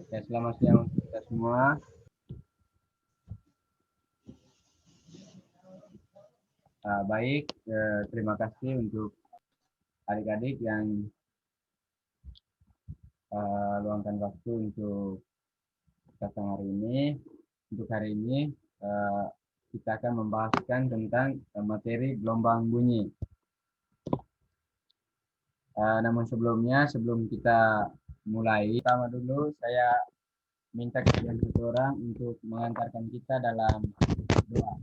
Ya, selamat siang untuk kita semua. Baik, terima kasih untuk adik-adik yang luangkan waktu untuk datang hari ini. Untuk hari ini kita akan membahaskan tentang materi gelombang bunyi. Namun sebelumnya, sebelum kita mulai, pertama dulu saya minta kalian satu orang untuk mengantarkan kita dalam doa.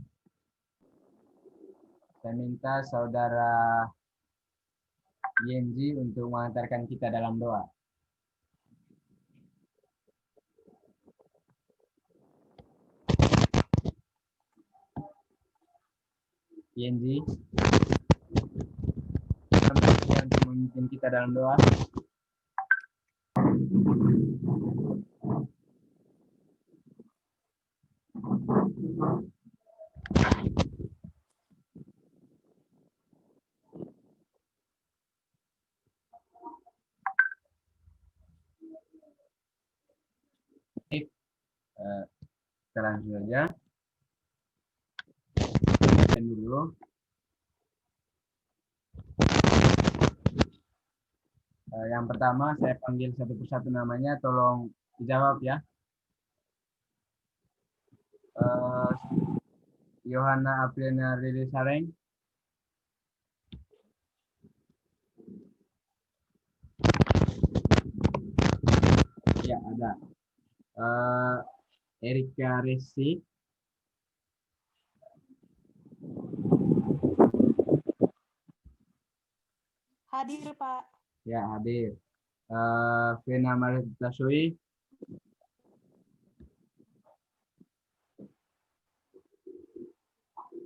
Saya minta saudara Yenji untuk mengantarkan kita dalam doa. Yenji, untuk memimpin kita dalam doa. Kita langsung saja. Dulu. Yang pertama saya panggil satu persatu namanya, tolong dijawab ya. Yohana Apriana Lili Sareng. Ya, ada. Erika Resi. Hadir, Pak. Ya, hadir. Vena Marita Sui.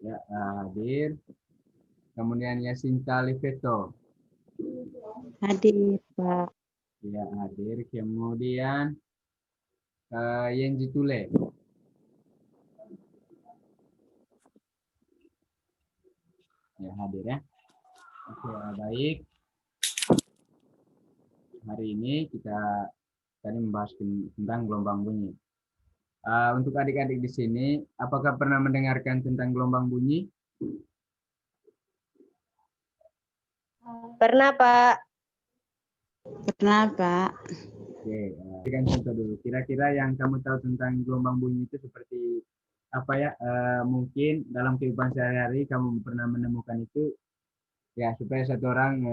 Ya, hadir. Kemudian Yasinta Liveto. Hadir, Pak. Ya, hadir. Kemudian Yenji Tule. Ya, hadir ya. Oke, baik. Hari ini kita tadi membahas tentang gelombang bunyi. Untuk adik-adik di sini, apakah pernah mendengarkan tentang gelombang bunyi? Pernah, Pak. Pernah, Pak. Oke, berikan contoh dulu. Kira-kira yang kamu tahu tentang gelombang bunyi itu seperti apa ya? Mungkin dalam kehidupan sehari-hari kamu pernah menemukan itu, ya supaya satu orang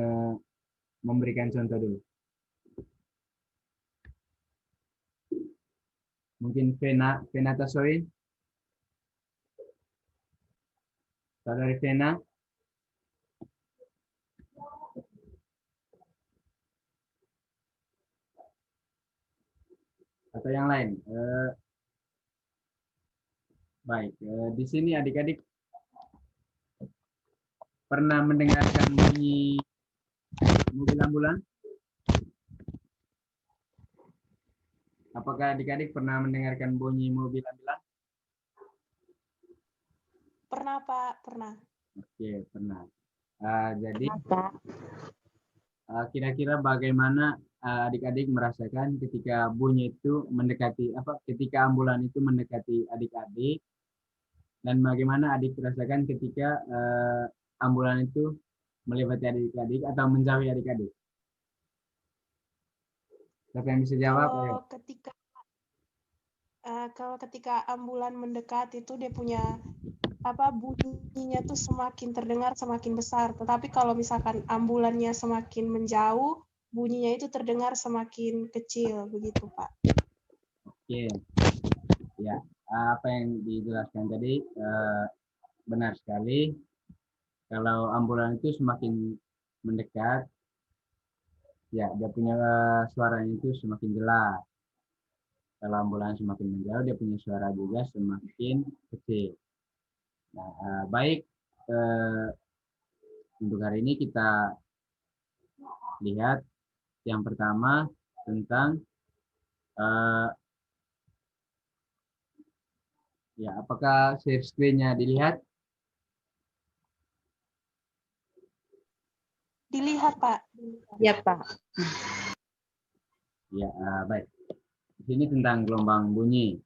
memberikan contoh dulu. Mungkin Vena Tasoi, saudari Vena. Atau yang lain. Baik, di sini adik-adik pernah mendengarkan bunyi mobil ambulans? Apakah adik-adik pernah mendengarkan bunyi mobil ambulans? Pernah, Pak. Pernah. Oke, pernah. Jadi, Pak. Kira-kira bagaimana adik-adik merasakan ketika bunyi itu mendekati, ketika ambulan itu mendekati adik-adik, dan bagaimana adik merasakan ketika ambulan itu melewati adik-adik atau menjauhi adik-adik? Siapa yang bisa jawab? Ayo. Kalau ketika ambulan mendekat itu dia punya bunyinya tuh semakin terdengar semakin besar. Tetapi kalau misalkan ambulannya semakin menjauh, bunyinya itu terdengar semakin kecil, begitu, Pak. Oke, ya apa yang dijelaskan tadi benar sekali. Kalau ambulan itu semakin mendekat, ya dia punya suaranya itu semakin jelas. Kalau ambulans semakin menjauh, dia punya suara juga semakin kecil. Nah, baik, untuk hari ini kita lihat yang pertama tentang ya, apakah share screen-nya dilihat? Dilihat, Pak. Ya, Pak. Ya, baik. Ini tentang gelombang bunyi.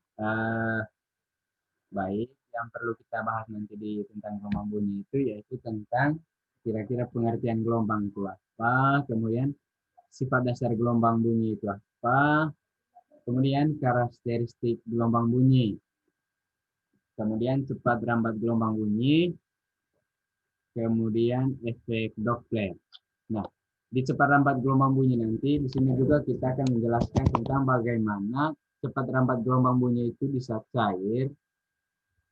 Baik, yang perlu kita bahas nanti di tentang gelombang bunyi itu yaitu tentang kira-kira pengertian gelombang itu apa, kemudian sifat dasar gelombang bunyi itu apa, kemudian karakteristik gelombang bunyi, kemudian cepat rambat gelombang bunyi, kemudian efek Doppler. Nah, di cepat rambat gelombang bunyi nanti di sini juga kita akan menjelaskan tentang bagaimana cepat rambat gelombang bunyi itu di saat cair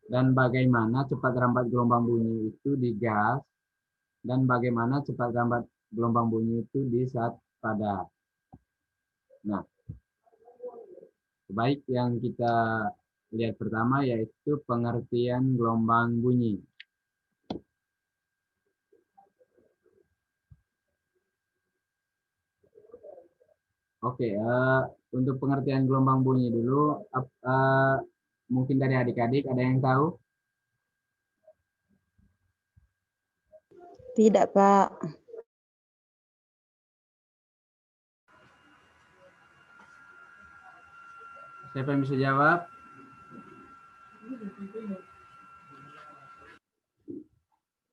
dan bagaimana cepat rambat gelombang bunyi itu di gas dan bagaimana cepat rambat gelombang bunyi itu di saat padat. Nah, baik yang kita lihat pertama yaitu pengertian gelombang bunyi. Oke, untuk pengertian gelombang bunyi dulu, mungkin dari adik-adik ada yang tahu? Tidak, Pak. Siapa yang bisa jawab?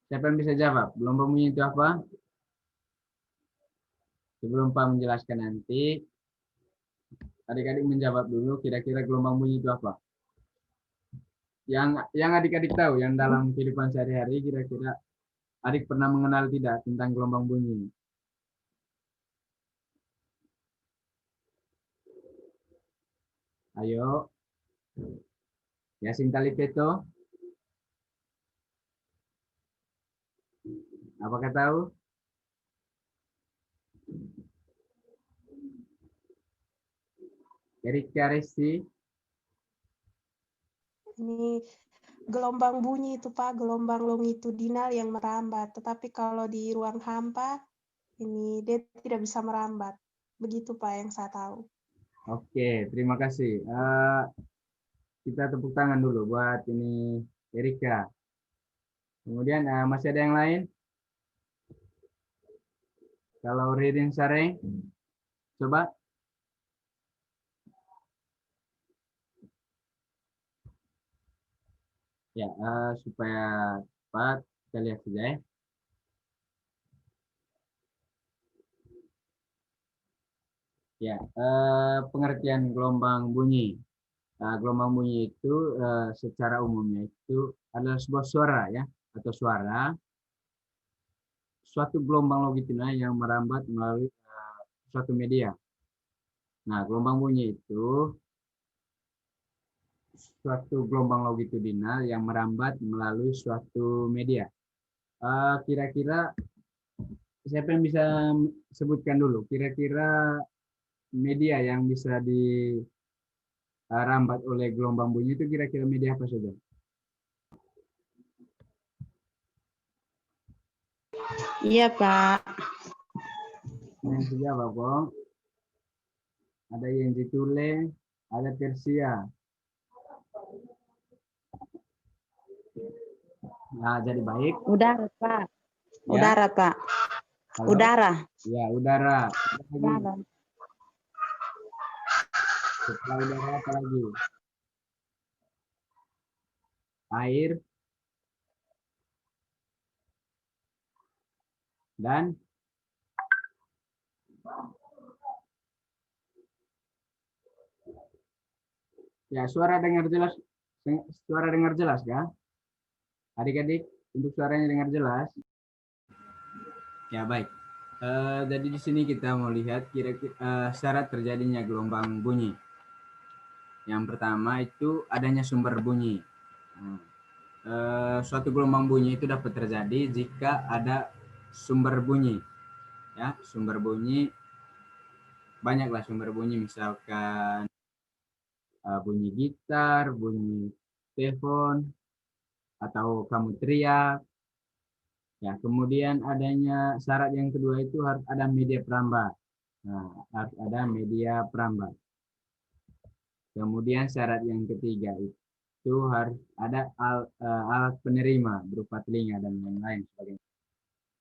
Siapa yang bisa jawab? Gelombang bunyi itu apa? Sebelum Pak menjelaskan nanti, adik-adik menjawab dulu kira-kira gelombang bunyi itu apa? Yang adik-adik tahu, yang dalam kehidupan sehari-hari kira-kira adik pernah mengenal tidak tentang gelombang bunyi? Ayo. Yasin Talipeto. Apakah tahu? Erika Resti. Ini gelombang bunyi itu Pak, gelombang longitudinal yang merambat. Tetapi kalau di ruang hampa, ini dia tidak bisa merambat. Begitu Pak yang saya tahu. Oke, terima kasih. Kita tepuk tangan dulu buat ini Erika. Kemudian masih ada yang lain? Kalau Ririn Sareng, coba. Ya, supaya cepat kita lihat saja ya. Ya, pengertian gelombang bunyi. Gelombang bunyi itu secara umumnya itu adalah sebuah suara ya, atau suara suatu gelombang longitudinal yang merambat melalui suatu media. Nah, gelombang bunyi itu suatu gelombang longitudinal yang merambat melalui suatu media. Kira-kira siapa yang bisa sebutkan dulu? Kira-kira media yang bisa dirambat oleh gelombang bunyi itu kira-kira media apa saja? Iya, Pak. Yang sejawab, Bang. Ada yang ditule, ada tersia. Nah, jadi baik. Udara, Pak. Ya. Udara, Pak. Halo? Udara. Ya, udara. Udara. Setelah udara apa lagi? Air. Dan ya, suara dengar jelas. Suara dengar jelas kan? Adik-adik, untuk suaranya dengar jelas. Ya, baik. Jadi di sini kita mau lihat kira-kira syarat terjadinya gelombang bunyi. Yang pertama itu adanya sumber bunyi. Suatu gelombang bunyi itu dapat terjadi jika ada sumber bunyi. Ya, sumber bunyi banyaklah sumber bunyi, misalkan bunyi gitar, bunyi telepon, atau kamu teriak. Ya, kemudian adanya syarat yang kedua itu harus ada media perambat. Nah, harus ada media perambat. Kemudian syarat yang ketiga itu harus ada alat penerima berupa telinga dan lain-lain sebagainya.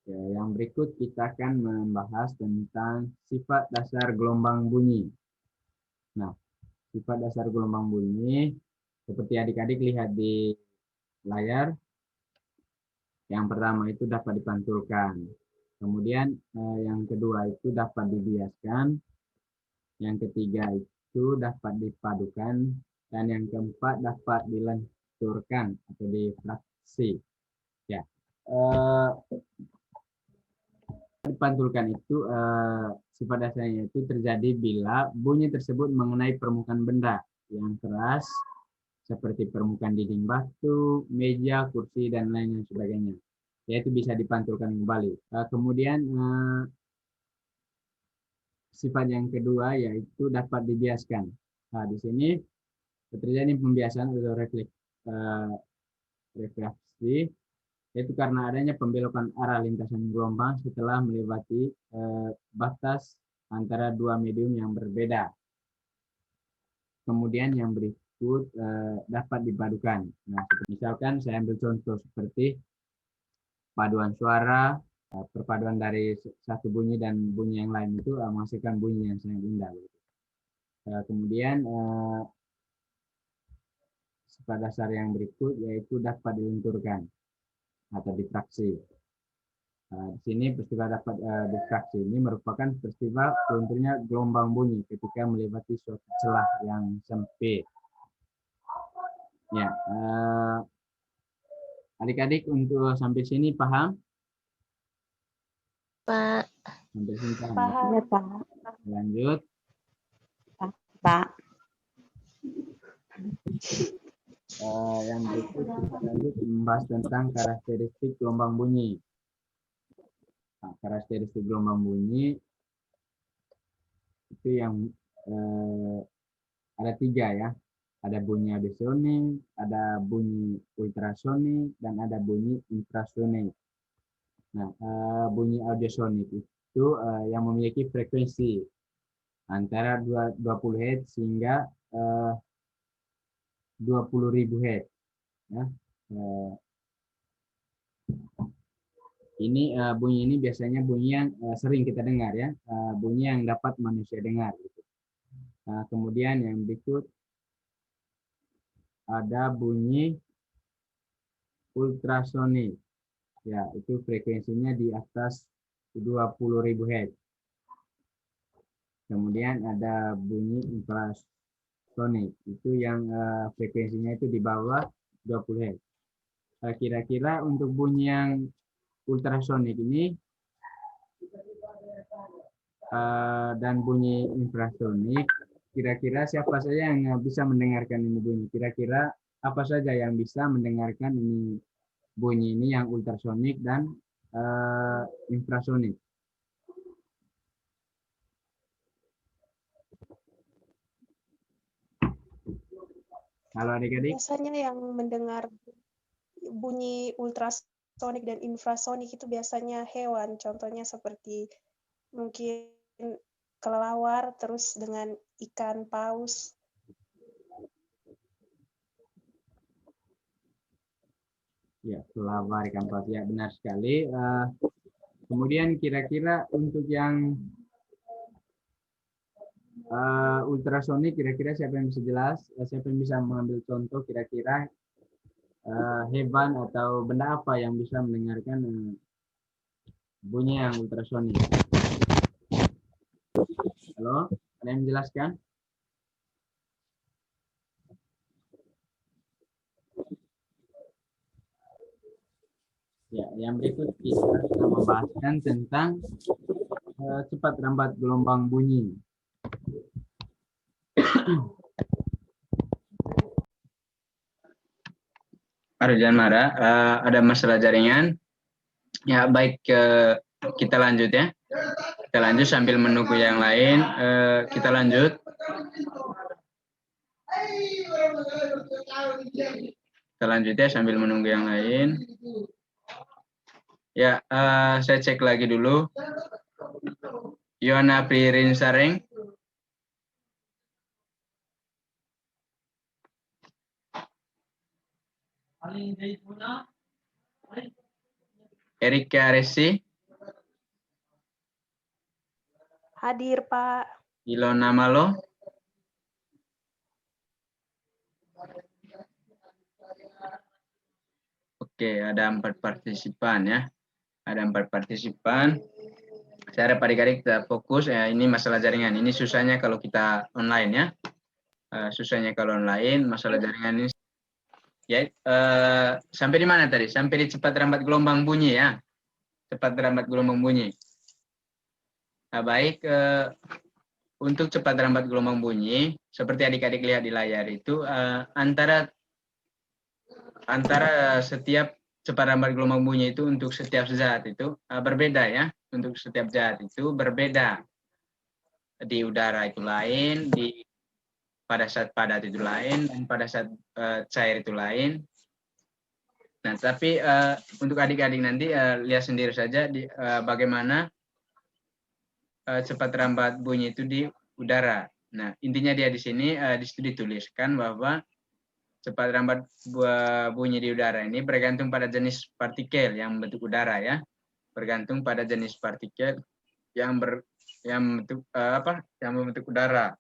Ya, yang berikut kita akan membahas tentang sifat dasar gelombang bunyi. Nah, sifat dasar gelombang bunyi seperti adik-adik lihat di layar. Yang pertama itu dapat dipantulkan. Kemudian yang kedua itu dapat dibiaskan. Yang ketiga itu dapat dipadukan. Dan yang keempat dapat dilenturkan atau difraksi. Ya, dipantulkan itu sifat dasarnya itu terjadi bila bunyi tersebut mengenai permukaan benda yang keras seperti permukaan dinding batu, meja, kursi, dan lain sebagainya. Yaitu bisa dipantulkan kembali. Kemudian sifat yang kedua yaitu dapat dibiaskan. Nah, di sini terjadi pembiasaan atau refleksi, yaitu karena adanya pembelokan arah lintasan gelombang setelah melewati batas antara dua medium yang berbeda. Kemudian yang berikut dapat dipadukan. Nah, misalkan saya ambil contoh seperti paduan suara, perpaduan dari satu bunyi dan bunyi yang lain itu menghasilkan bunyi yang sangat indah. Kemudian sifat dasar yang berikut yaitu dapat dilenturkan atau difraksi. Di sini peristiwa dapat difraksi ini merupakan peristiwa lunturnya gelombang bunyi ketika melewati suatu celah yang sempit. Ya, adik-adik untuk sampai sini paham? Pak. Sampai sini paham? Paham. Ya, Pak. Lanjut. Pak. Yang berikut kita lanjut membahas tentang karakteristik gelombang bunyi. Nah, karakteristik gelombang bunyi itu yang ada 3 ya. Ada bunyi audiosonik, ada bunyi ultrasonik, dan ada bunyi infrasonik. Nah, bunyi audiosonik itu yang memiliki frekuensi antara 20 Hz hingga 20.000 Hz. Ya. Ini bunyi ini biasanya bunyi yang sering kita dengar ya, bunyi yang dapat manusia dengar. Gitu. Kemudian yang berikut ada bunyi ultrasonik. Ya, itu frekuensinya di atas 20.000 Hz. Kemudian ada bunyi infrasonik, itu yang frekuensinya itu di bawah 20 Hz. Kira-kira untuk bunyi yang ultrasonik ini dan bunyi infrasonik, kira-kira siapa saja yang bisa mendengarkan ini bunyi? Kira-kira apa saja yang bisa mendengarkan ini bunyi ini yang ultrasonik dan infrasonik? Halo adik-adik. Biasanya yang mendengar bunyi ultrasonik dan infrasonik itu biasanya hewan. Contohnya seperti mungkin kelelawar, terus dengan ikan paus. Ya, kelelawar, ikan paus. Ya, benar sekali. Kemudian kira-kira untuk yang ultrasonik, kira-kira siapa yang bisa jelas? Siapa yang bisa mengambil contoh kira-kira hewan atau benda apa yang bisa mendengarkan bunyi yang ultrasonik? Halo, ada yang menjelaskan? Ya, yang berikut kita akan membahaskan tentang cepat lambat gelombang bunyi. Jangan marah, ada masalah jaringan. Ya, baik, kita lanjut ya. Kita lanjut sambil menunggu yang lain. Kita lanjut. Kita lanjut ya sambil menunggu yang lain. Ya, saya cek lagi dulu. Yohana Pririn Sareng. Erika Resi. Hadir, Pak. Ilona Malo. Oke, ada 4 partisipan ya. Ada 4 partisipan. Saya harap adik-adik kita fokus ya, ini masalah jaringan. Ini susahnya kalau kita online ya. Susahnya kalau online, masalah jaringan ini. Ya, sampai di mana tadi? Sampai di cepat lambat gelombang bunyi ya. Cepat lambat gelombang bunyi. Nah, baik, untuk cepat lambat gelombang bunyi, seperti adik-adik lihat di layar itu, antara setiap cepat lambat gelombang bunyi itu untuk setiap zat itu berbeda ya. Untuk setiap zat itu berbeda. Di udara itu lain, pada saat padat itu lain, dan pada saat cair itu lain. Nah, tapi untuk adik-adik nanti lihat sendiri saja bagaimana cepat lambat bunyi itu di udara. Nah, intinya dia di sini di situ dituliskan bahwa cepat lambat bunyi di udara ini bergantung pada jenis partikel yang membentuk udara ya. Bergantung pada jenis partikel yang membentuk udara.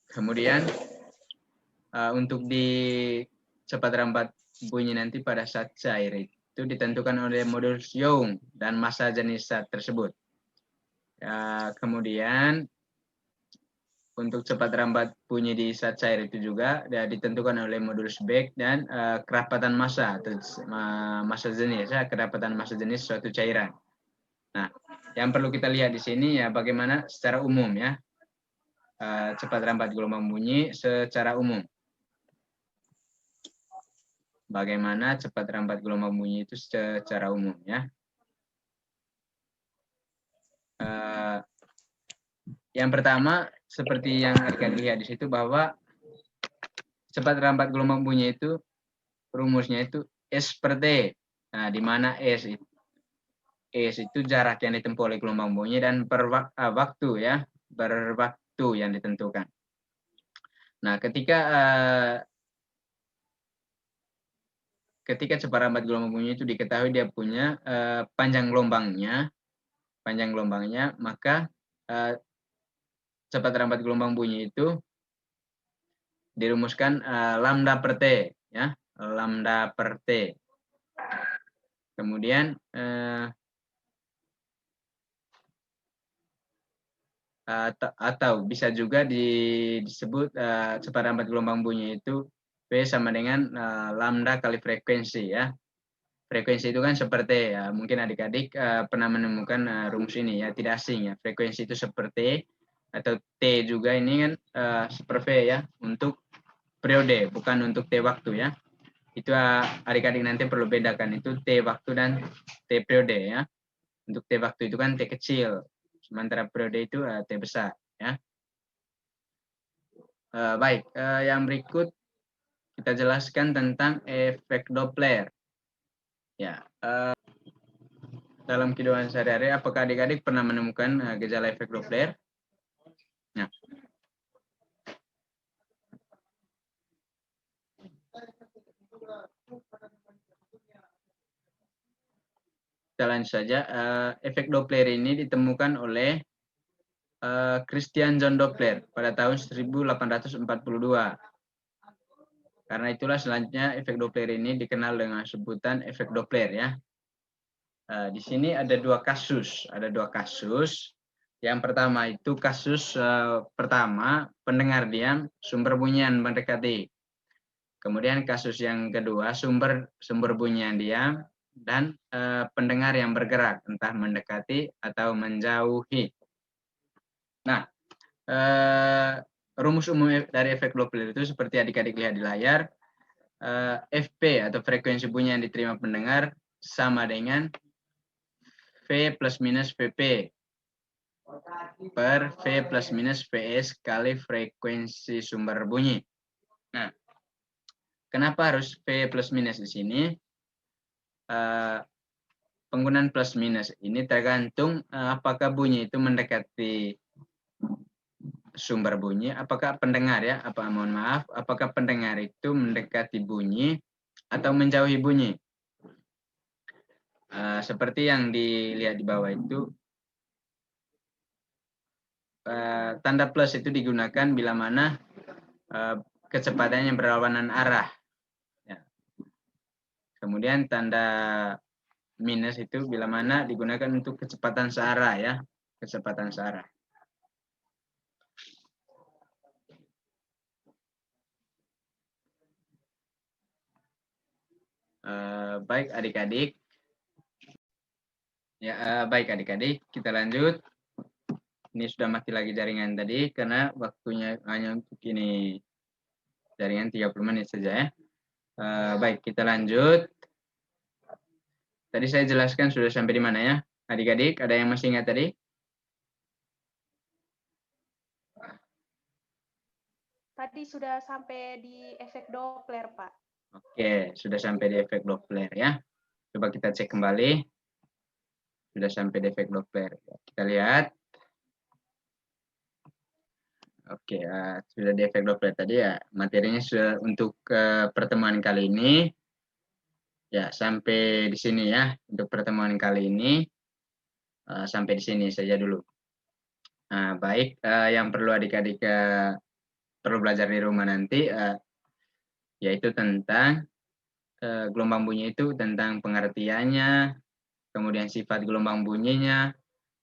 Kemudian untuk di cepat lambat bunyi nanti pada saat cair itu ditentukan oleh modulus Young dan massa jenis zat tersebut. Kemudian untuk cepat lambat bunyi di saat cair itu juga ditentukan oleh modulus Beck dan kerapatan massa atau massa jenis ya, kerapatan massa jenis suatu cairan. Nah, yang perlu kita lihat di sini ya bagaimana secara umum ya cepat lambat gelombang bunyi secara umum. Bagaimana cepat lambat gelombang bunyi itu secara umum ya. Yang pertama seperti yang adik-adik lihat di situ bahwa cepat lambat gelombang bunyi itu rumusnya itu S per T. Nah, di mana S itu jarak yang ditempuh oleh gelombang bunyi dan per waktu ya, berwaktu yang ditentukan. Nah, ketika cepat lambat gelombang bunyi itu diketahui dia punya panjang gelombangnya, maka cepat lambat gelombang bunyi itu dirumuskan lambda per T ya, lambda per T. Kemudian atau bisa juga disebut cepat lambat gelombang bunyi itu V sama dengan lambda kali frekuensi ya. Frekuensi itu kan seperti ya, mungkin adik-adik pernah menemukan rumus ini ya, tidak asing ya. Frekuensi itu seperti atau T juga ini kan super V ya, untuk periode bukan untuk T waktu ya. Itu adik-adik nanti perlu bedakan itu T waktu dan T periode ya. Untuk T waktu itu kan T kecil, sementara periode itu T besar ya. Baik, yang berikut kita jelaskan tentang efek Doppler. Ya, dalam kehidupan sehari-hari, apakah adik-adik pernah menemukan gejala efek Doppler? Nah, kita lanjut saja. Efek Doppler ini ditemukan oleh Christian John Doppler pada tahun 1842. Karena itulah selanjutnya efek Doppler ini dikenal dengan sebutan efek Doppler ya. Di sini ada dua kasus. Yang pertama itu kasus pertama pendengar diam, sumber bunyian mendekati. Kemudian kasus yang kedua sumber bunyian diam dan pendengar yang bergerak, entah mendekati atau menjauhi. Nah, rumus umum dari efek Doppler itu seperti adik-adik lihat di layar, FP atau frekuensi bunyi yang diterima pendengar sama dengan V plus minus VP per V plus minus VS kali frekuensi sumber bunyi. Nah, kenapa harus V plus minus di sini? Penggunaan plus minus ini tergantung apakah bunyi itu mendekati sumber bunyi, apakah pendengar ya, apakah pendengar itu mendekati bunyi atau menjauhi bunyi. Seperti yang dilihat di bawah itu, tanda plus itu digunakan bila mana kecepatan yang berlawanan arah. Ya. Kemudian tanda minus itu bila mana digunakan untuk kecepatan searah ya, kecepatan searah. Baik adik-adik. Ya, baik adik-adik, kita lanjut. Ini sudah mati lagi jaringan tadi karena waktunya hanya untuk ini jaringan 30 menit saja ya. Baik, kita lanjut. Tadi saya jelaskan sudah sampai di mana ya? Adik-adik, ada yang masih ingat tadi? Tadi sudah sampai di efek Doppler, Pak. Oke, sudah sampai di efek Doppler ya. Coba kita cek kembali. Sudah sampai di efek Doppler. Kita lihat. Oke, sudah di efek Doppler tadi ya. Materinya sudah untuk pertemuan kali ini. Ya, sampai di sini ya. Untuk pertemuan kali ini. Sampai di sini saja dulu. Baik, yang perlu adik-adik perlu belajar di rumah nanti, yaitu tentang gelombang bunyi itu, tentang pengertiannya, kemudian sifat gelombang bunyinya,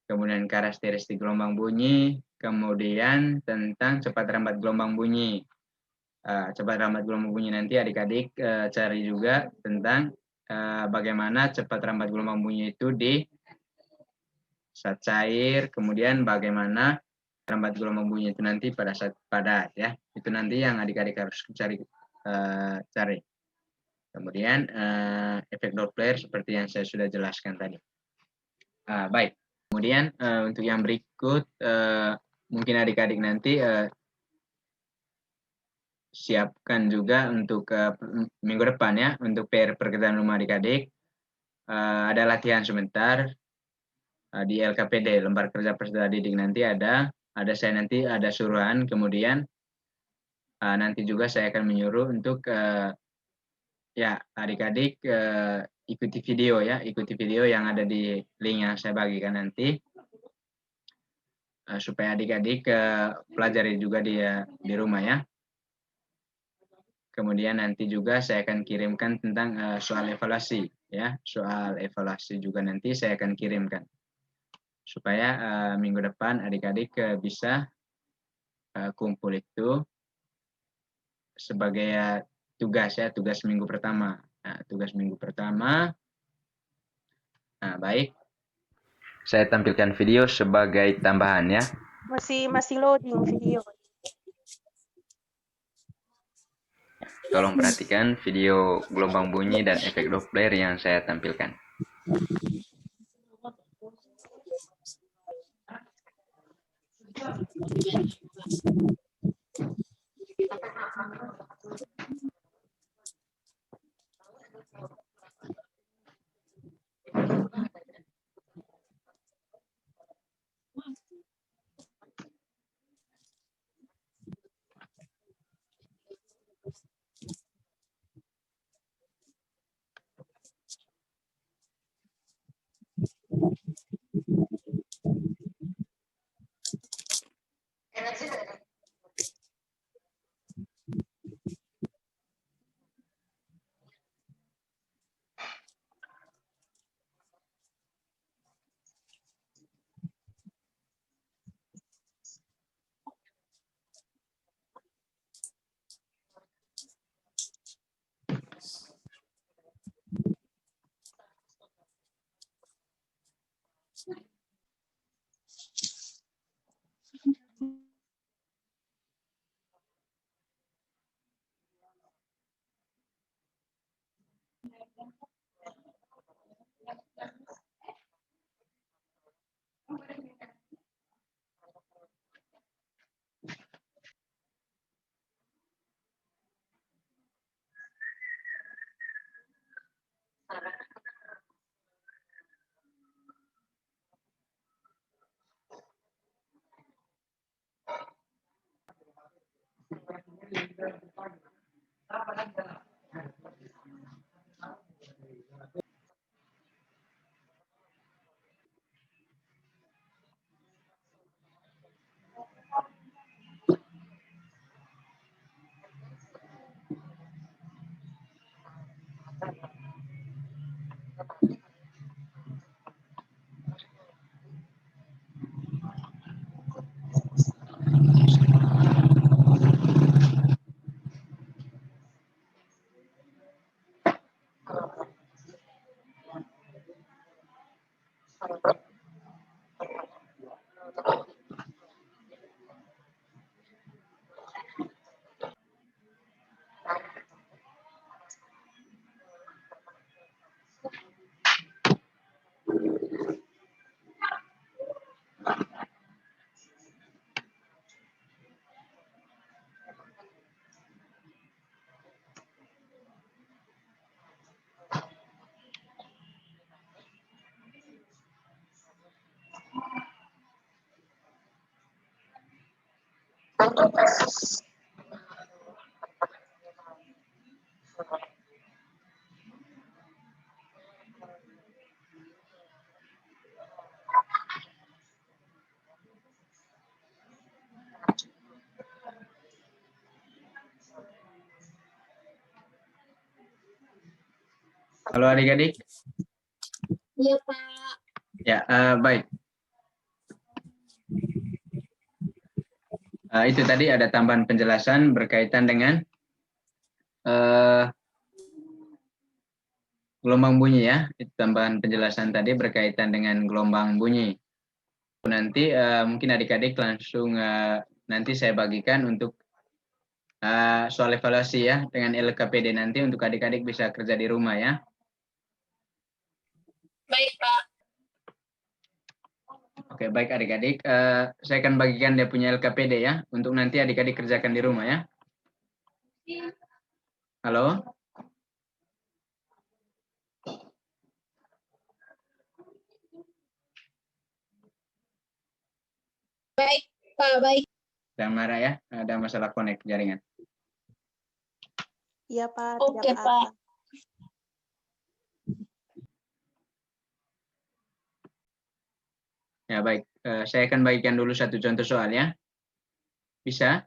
kemudian karakteristik gelombang bunyi, kemudian tentang cepat lambat gelombang bunyi. Cepat lambat gelombang bunyi nanti adik-adik cari juga tentang bagaimana cepat lambat gelombang bunyi itu di saat cair, kemudian bagaimana lambat gelombang bunyi itu nanti pada saat padat ya. Itu nanti yang adik-adik harus cari. Kemudian efek Doppler seperti yang saya sudah jelaskan tadi. Baik. Kemudian untuk yang berikut mungkin adik-adik nanti siapkan juga untuk minggu depan ya, untuk PR pekerjaan rumah adik-adik. Ada latihan sebentar di LKPD, lembar kerja peserta didik nanti ada saya nanti ada suruhan, kemudian nanti juga saya akan menyuruh untuk ya adik-adik ikuti video ya, ikuti video yang ada di link yang saya bagikan nanti supaya adik-adik pelajari juga di rumah ya. Kemudian nanti juga saya akan kirimkan tentang soal evaluasi ya, soal evaluasi juga nanti saya akan kirimkan supaya minggu depan adik-adik bisa kumpul itu sebagai tugas ya, tugas minggu pertama. Nah, tugas minggu pertama. Nah, baik. Saya tampilkan video sebagai tambahan ya. Masih loading video. Tolong perhatikan video gelombang bunyi dan efek Doppler yang saya tampilkan. Halo adik-adik. Iya, Pak. Ya, baik. Itu tadi ada tambahan penjelasan berkaitan dengan gelombang bunyi ya. Itu tambahan penjelasan tadi berkaitan dengan gelombang bunyi. Nanti mungkin adik-adik langsung nanti saya bagikan untuk soal evaluasi ya dengan LKPD nanti untuk adik-adik bisa kerja di rumah ya. Baik, Pak. Oke, baik adik-adik. Saya akan bagikan dia punya LKPD ya untuk nanti adik-adik kerjakan di rumah ya. Halo? Baik, Pak. Baik. Jangan marah ya, ada masalah connect jaringan. Iya, Pak. Oke, Tidak apa-apa. Pak. Ya baik, saya akan bagikan dulu satu contoh soal ya. Bisa?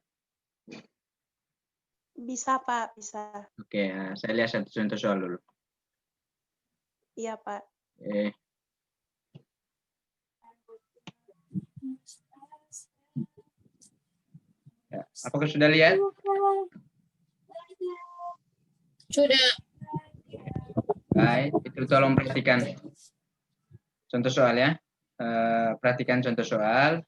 Bisa, Pak. Bisa. Oke, saya lihat satu contoh soal dulu. Iya, Pak. Ya, apakah sudah lihat? Sudah. Baik, itu tolong perhatikan contoh soal ya. Perhatikan contoh soal.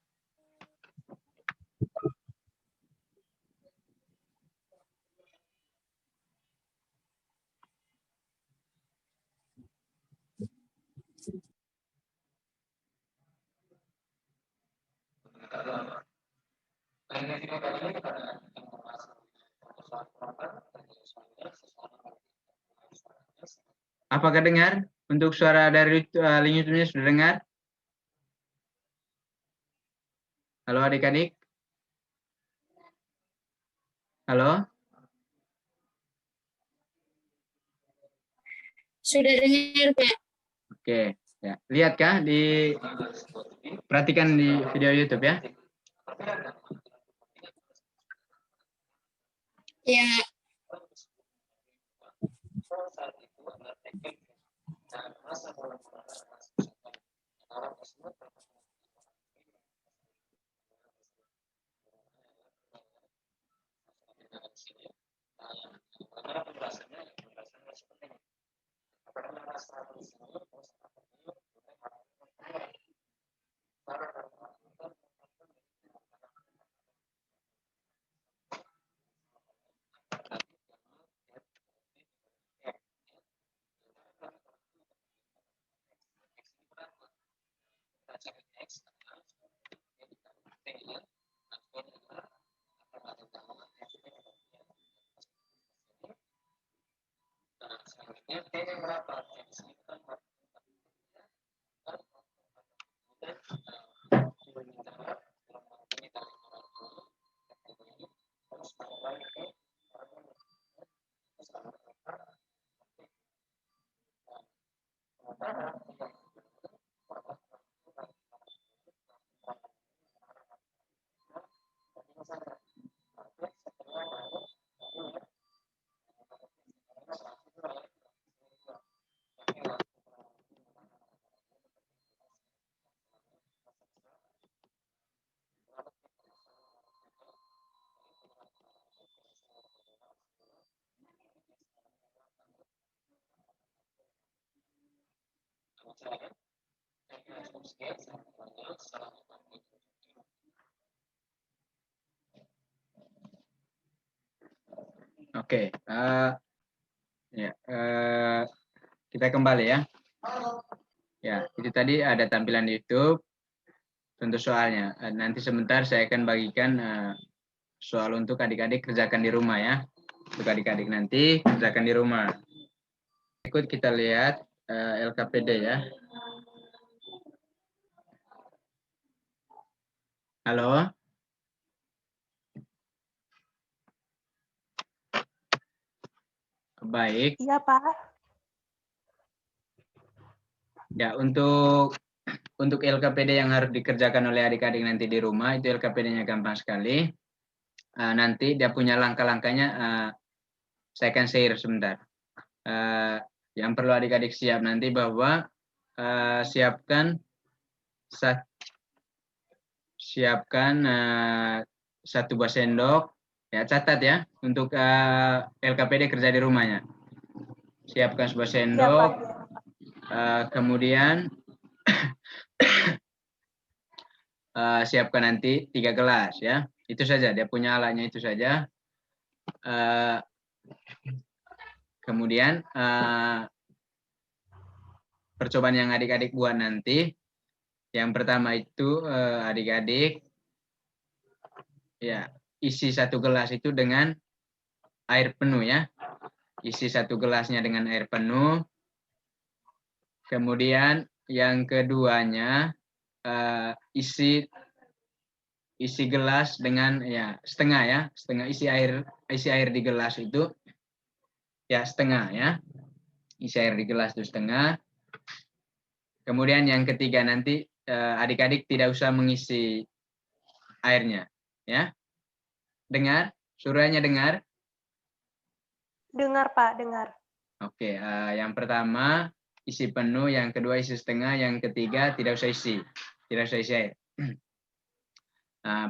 Apakah dengar? Untuk suara dari link YouTube-nya sudah dengar? Halo adik-adik? Halo? Sudah dengar, Pak. Oke, ya. Lihatkah perhatikan di video YouTube ya. Ya. Oke, ya, kita kembali ya. Ya, itu tadi ada tampilan YouTube, tentu soalnya. Nanti sebentar saya akan bagikan soal untuk adik-adik kerjakan di rumah ya. Untuk adik-adik nanti kerjakan di rumah. Ikut kita lihat LKPD ya. Halo? Baik. Iya, Pak. Ya, untuk LKPD yang harus dikerjakan oleh adik-adik nanti di rumah, itu LKPD-nya gampang sekali. Nanti dia punya langkah-langkahnya, saya akan share sebentar. Yang perlu adik-adik siap nanti bahwa siapkan 1 buah sendok, ya catat ya, untuk LKPD kerja di rumahnya. Siapkan 1 buah Iya, sendok, Pak. kemudian siapkan nanti 3 gelas ya. Itu saja, dia punya alatnya itu saja. Kemudian percobaan yang adik-adik buat nanti, yang pertama itu adik-adik ya isi 1 gelas itu dengan air penuh ya. Isi 1 gelasnya dengan air penuh. Kemudian yang keduanya isi gelas dengan ya setengah isi air di gelas itu ya setengah ya. Isi air di gelas itu setengah. Kemudian yang ketiga nanti adik-adik tidak usah mengisi airnya ya. Dengar? Suaranya dengar? Dengar, Pak, dengar. Oke, yang pertama isi penuh, yang kedua isi setengah, yang ketiga tidak usah isi air.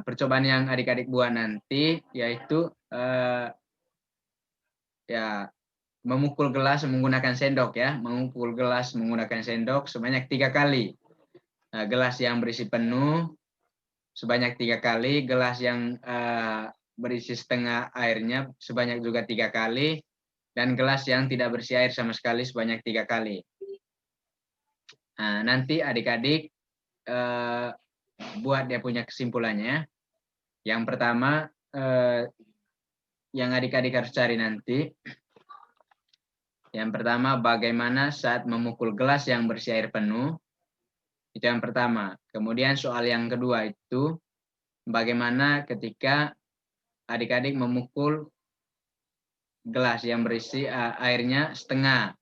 Percobaan yang adik-adik buat nanti yaitu ya memukul gelas menggunakan sendok ya, memukul gelas menggunakan sendok sebanyak 3 kali. Gelas yang berisi penuh sebanyak 3 kali, gelas yang berisi setengah airnya sebanyak juga 3 kali, dan gelas yang tidak berisi air sama sekali sebanyak 3 kali. Nanti adik-adik buat dia punya kesimpulannya. Yang pertama yang adik-adik harus cari nanti. Yang pertama, bagaimana saat memukul gelas yang berisi air penuh. Itu yang pertama. Kemudian soal yang kedua itu, bagaimana ketika adik-adik memukul gelas yang berisi airnya setengah.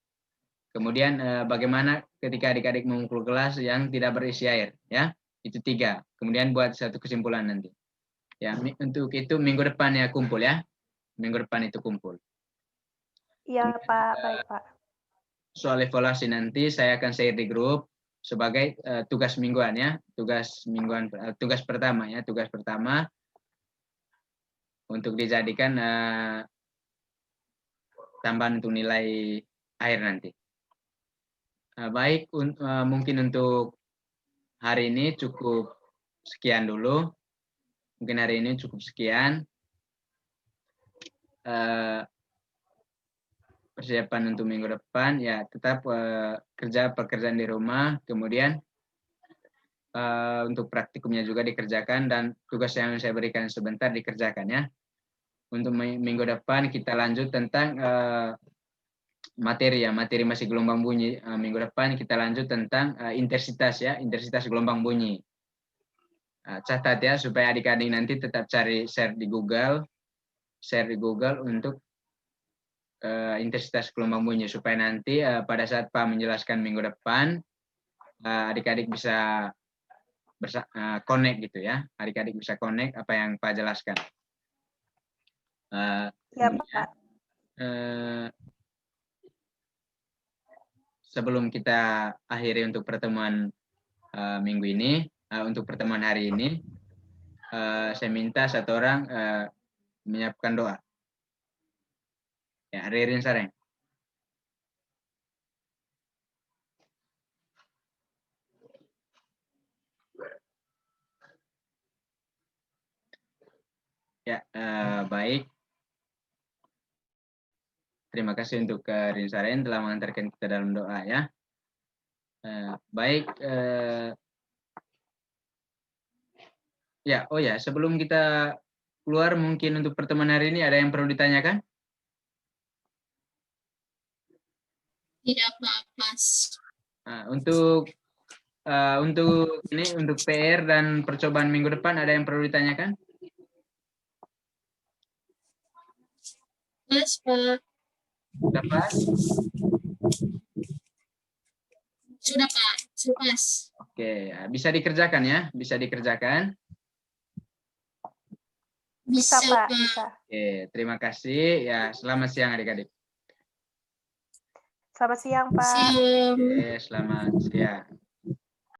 Kemudian bagaimana ketika adik-adik memukul gelas yang tidak berisi air. Ya, itu 3. Kemudian buat satu kesimpulan nanti. Ya, untuk itu minggu depan ya kumpul ya. Minggu depan itu kumpul. Iya, Pak. Baik, Pak. Soal evaluasi nanti saya akan share di grup sebagai tugas mingguan ya. Tugas pertama ya. Tugas pertama untuk dijadikan tambahan untuk nilai akhir nanti. Baik, mungkin untuk hari ini cukup sekian dulu. Mungkin hari ini cukup sekian. Persiapan untuk minggu depan ya tetap kerja pekerjaan di rumah, kemudian untuk praktikumnya juga dikerjakan dan tugas yang saya berikan sebentar dikerjakan ya. Untuk minggu depan kita lanjut tentang materi masih gelombang bunyi. Minggu depan kita lanjut tentang intensitas ya, intensitas gelombang bunyi. Catat ya supaya adik-adik nanti tetap share di Google untuk intensitas gelombang bunyi supaya nanti pada saat Pak menjelaskan minggu depan adik-adik bisa connect gitu ya. Adik-adik bisa connect apa yang Pak jelaskan. Ya, Pak. Sebelum kita akhiri untuk pertemuan minggu ini, untuk pertemuan hari ini, saya minta satu orang menyiapkan doa. Ya, Ririn Sareng. Ya, baik. Terima kasih untuk Rinsaren telah mengantarkan kita dalam doa ya. Baik. Ya, oh ya, sebelum kita keluar mungkin untuk pertemuan hari ini ada yang perlu ditanyakan? Tidak Pak, pas. Untuk ini untuk PR dan percobaan minggu depan ada yang perlu ditanyakan? Pas Pak. Dapat? Sudah Pak, sudah pas. Oke, bisa dikerjakan ya, bisa dikerjakan. Bisa Pak. Bisa. Oke, terima kasih. Ya, selamat siang adik-adik. Selamat siang, Pak. Siang. Oke, selamat siang.